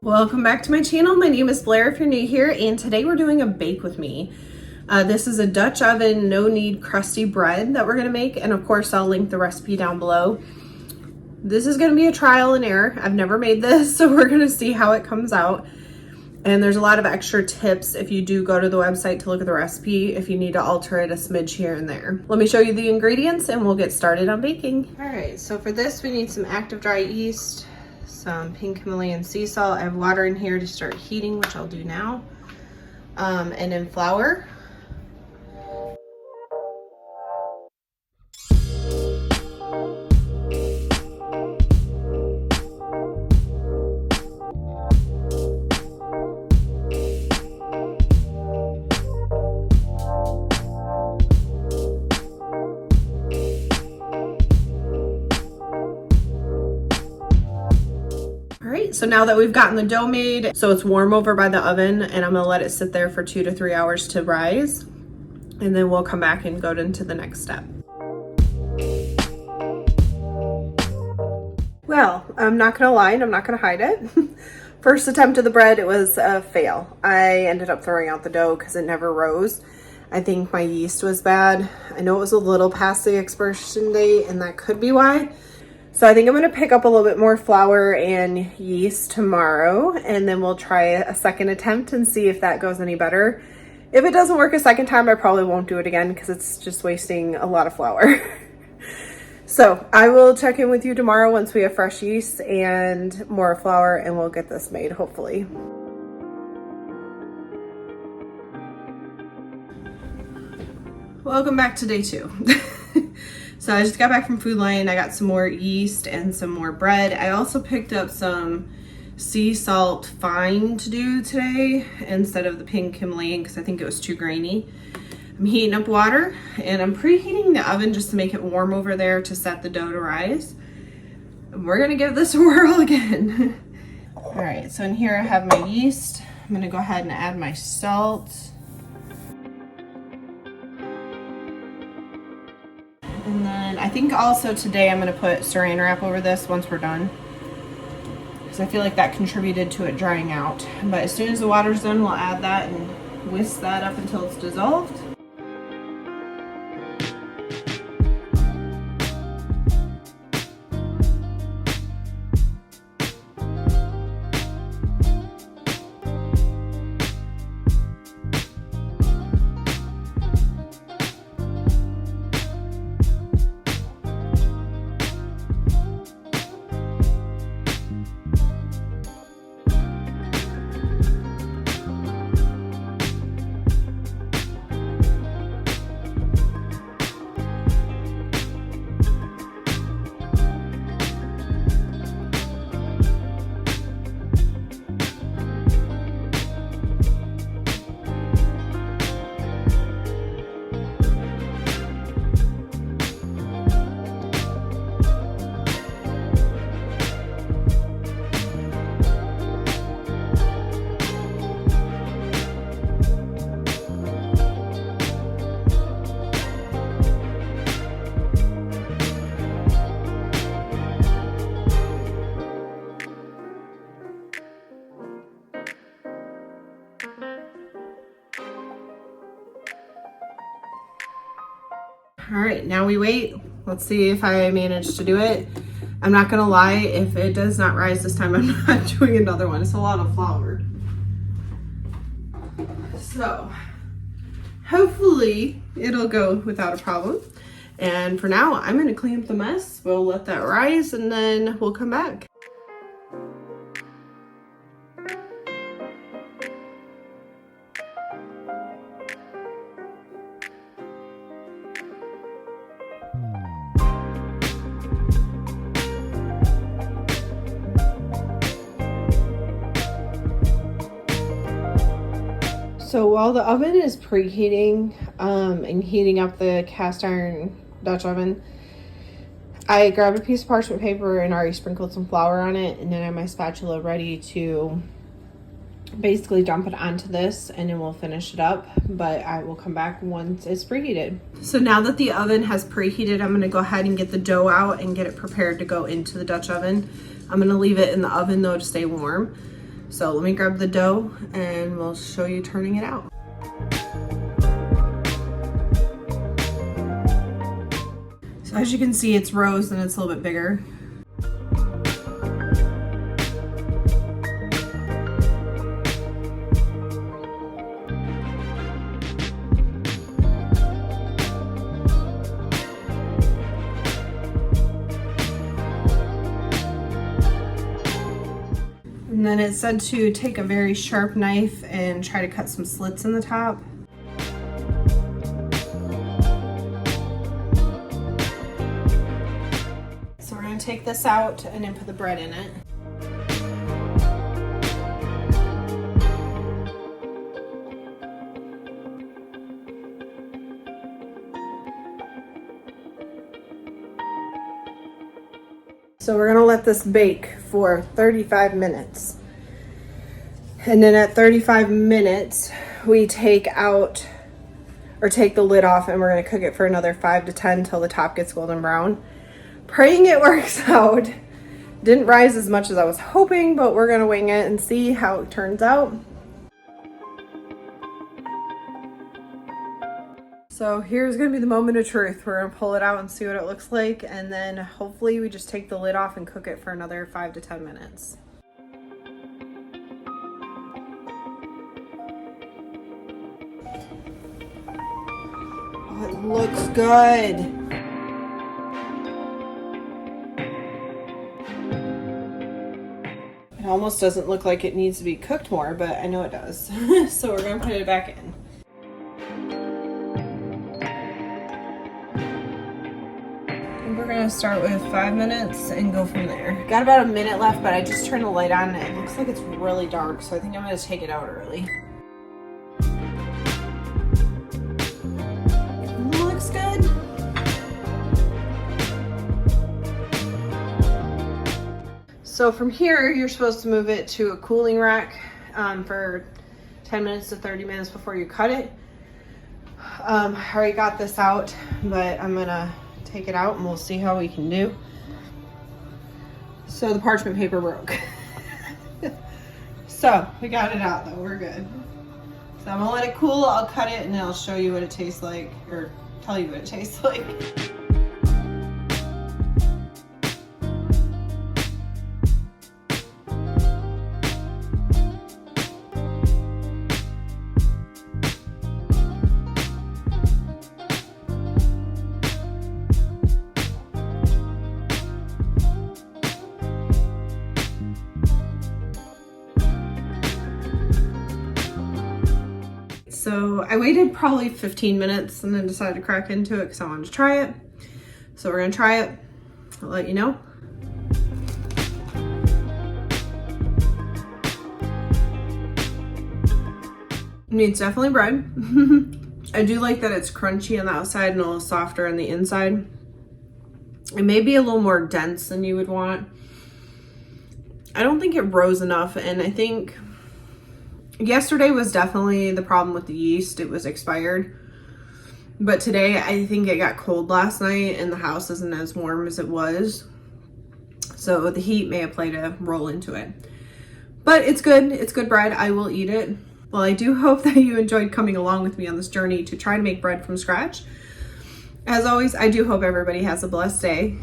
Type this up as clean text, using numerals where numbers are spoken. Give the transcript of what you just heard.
Welcome back to my channel. My name is Blair if you're new here, and today we're doing a bake with me. This is a Dutch oven, no knead crusty bread that we're gonna make, and of course I'll link the recipe down below. This is gonna be a trial and error. I've never made this, so we're gonna see how it comes out. And there's a lot of extra tips if you do go to the website to look at the recipe, if you need to alter it a smidge here and there. Let me show you the ingredients and we'll get started on baking. All right, so for this we need some active dry yeast, some pink Himalayan sea salt. I have water in here to start heating, which I'll do now. And then flour. So now that we've gotten the dough made, so it's warm over by the oven, and I'm gonna let it sit there for 2 to 3 hours to rise, and then we'll come back and go into the next step. Well, I'm not gonna lie and I'm not gonna hide it. First attempt of the bread, it was a fail. I ended up throwing out the dough because it never rose. I think my yeast was bad. I know it was a little past the expiration date, and that could be why. So I think I'm gonna pick up a little bit more flour and yeast tomorrow, and then we'll try a second attempt and see if that goes any better. If it doesn't work a second time, I probably won't do it again because it's just wasting a lot of flour. So I will check in with you tomorrow once we have fresh yeast and more flour, and we'll get this made, hopefully. Welcome back to day 2. So I just got back from Food Lion. I got some more yeast and some more bread. I also picked up some sea salt fine to do today instead of the pink Himalayan because I think it was too grainy. I'm heating up water and I'm preheating the oven just to make it warm over there to set the dough to rise. We're gonna give this a whirl again. All right, so in here I have my yeast. I'm gonna go ahead and add my salt. And then I think also today I'm going to put saran wrap over this once we're done, because I feel like that contributed to it drying out. But as soon as the water's done, we'll add that and whisk that up until it's dissolved. All right, now we wait. Let's see if I manage to do it. I'm not gonna lie, if it does not rise this time, I'm not doing another one. It's a lot of flour. So hopefully it'll go without a problem. And for now, I'm gonna clean up the mess. We'll let that rise and then we'll come back. So while the oven is preheating and heating up the cast iron Dutch oven, I grabbed a piece of parchment paper and already sprinkled some flour on it, and then I have my spatula ready to basically dump it onto this, and then we'll finish it up, but I will come back once it's preheated. So now that the oven has preheated, I'm gonna go ahead and get the dough out and get it prepared to go into the Dutch oven. I'm gonna leave it in the oven though to stay warm. So let me grab the dough and we'll show you turning it out. So as you can see, it's rose and it's a little bit bigger. And then it said to take a very sharp knife and try to cut some slits in the top. So we're going to take this out and then put the bread in it. So we're gonna let this bake for 35 minutes. And then at 35 minutes, we take the lid off and we're gonna cook it for another 5 to 10 till the top gets golden brown. Praying it works out. Didn't rise as much as I was hoping, but we're gonna wing it and see how it turns out. So here's gonna be the moment of truth. We're gonna pull it out and see what it looks like, and then hopefully we just take the lid off and cook it for another 5 to 10 minutes. Oh, it looks good. It almost doesn't look like it needs to be cooked more, but I know it does. So we're gonna put it back in. We're gonna start with 5 minutes and go from there. Got about a minute left, but I just turned the light on and it looks like it's really dark, so I think I'm gonna take it out early. Looks good. So from here, you're supposed to move it to a cooling rack for 10 minutes to 30 minutes before you cut it. I already got this out, but I'm gonna take it out and we'll see how we can do. So the parchment paper broke. So we got it out though, we're good. So I'm gonna let it cool, I'll cut it and then I'll show you what it tastes like, or tell you what it tastes like. So I waited probably 15 minutes and then decided to crack into it because I wanted to try it. So we're gonna try it. I'll let you know. I mean, it's definitely bread. I do like that it's crunchy on the outside and a little softer on the inside. It may be a little more dense than you would want. I don't think it rose enough, and I think yesterday was definitely the problem with the yeast. It was expired. But today, I think it got cold last night and the house isn't as warm as it was. So the heat may have played a role into it. But it's good. It's good bread. I will eat it. Well, I do hope that you enjoyed coming along with me on this journey to try to make bread from scratch. As always, I do hope everybody has a blessed day.